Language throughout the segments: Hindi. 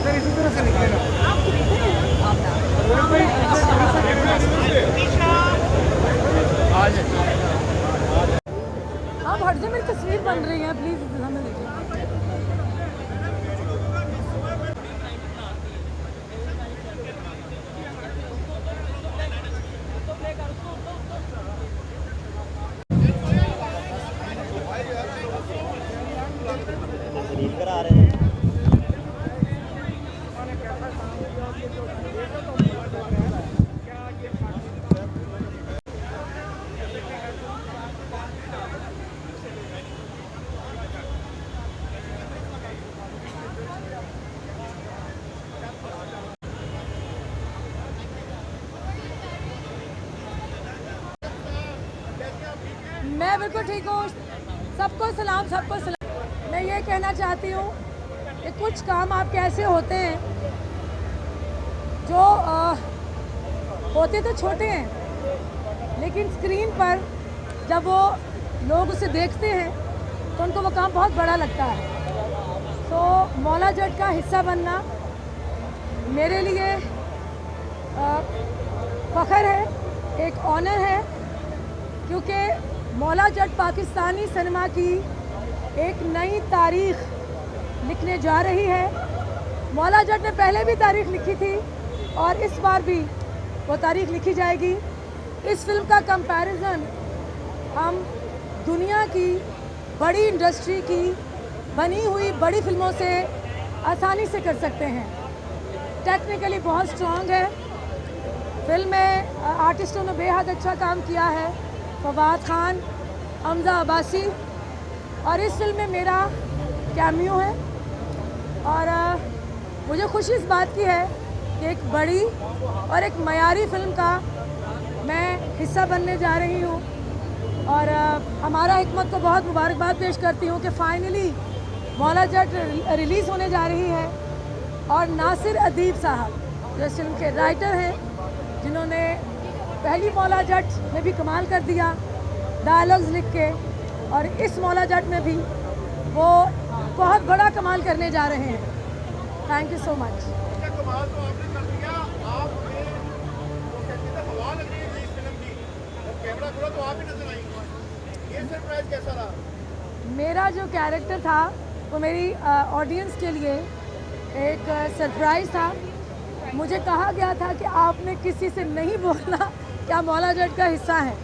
इसी तरह से निकलेगा। आप हट जाए, मेरी तस्वीर बन रही है, प्लीज हमें देखिए। करा रहे हैं। मैं बिल्कुल ठीक हूँ। सबको सलाम, सबको सलाम। मैं ये कहना चाहती हूँ कि कुछ काम आपके ऐसे होते हैं जो होते तो छोटे हैं, लेकिन स्क्रीन पर जब वो लोग उसे देखते हैं तो उनको वो काम बहुत बड़ा लगता है। तो मौला जट का हिस्सा बनना मेरे लिए फ़ख्र है, एक ऑनर है, क्योंकि मौला जट पाकिस्तानी सिनेमा की एक नई तारीख लिखने जा रही है। मौला जट ने पहले भी तारीख लिखी थी और इस बार भी वो तारीख लिखी जाएगी। इस फिल्म का कंपैरिजन हम दुनिया की बड़ी इंडस्ट्री की बनी हुई बड़ी फिल्मों से आसानी से कर सकते हैं। टेक्निकली बहुत स्ट्रॉन्ग है। फिल्म में आर्टिस्टों ने बेहद अच्छा काम किया है, फवाद खान, हमजा अब्बासी, और इस फिल्म में मेरा कैमियो है। और मुझे खुशी इस बात की है कि एक बड़ी और एक मयारी फिल्म का मैं हिस्सा बनने जा रही हूँ। और हमारा हिकमत को बहुत मुबारकबाद पेश करती हूँ कि फाइनली मौला जट रिलीज़ होने जा रही है। और नासिर अदीब साहब जो इस फिल्म के राइटर हैं, जिन्होंने पहली मौला जट में भी कमाल कर दिया डायलॉग्स लिख के, और इस मौला जट में भी वो बहुत बड़ा कमाल करने जा रहे हैं। Thank you so much. कमाल तो आपने कर दिया। आपने वो कहते थे हवा लग रही है इस फिल्म की, और कैमरा खुला तो आप ही नजर आई। ये सरप्राइज कैसा रहा? मेरा जो कैरेक्टर था वो मेरी ऑडियंस के लिए एक सरप्राइज़ था। मुझे कहा गया था कि आपने किसी से नहीं बोलना कि आप मौला जट का हिस्सा हैं।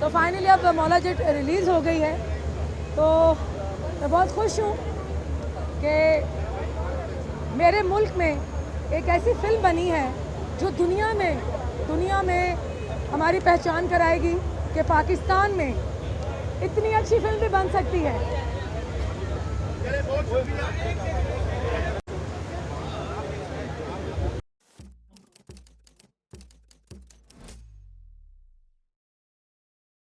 तो फाइनली अब मौला जट रिलीज़ हो गई है, तो मैं बहुत खुश हूँ कि मेरे मुल्क में एक ऐसी फिल्म बनी है जो दुनिया में हमारी पहचान कराएगी कि पाकिस्तान में इतनी अच्छी फिल्म भी बन सकती है। बहुत शुक्रिया।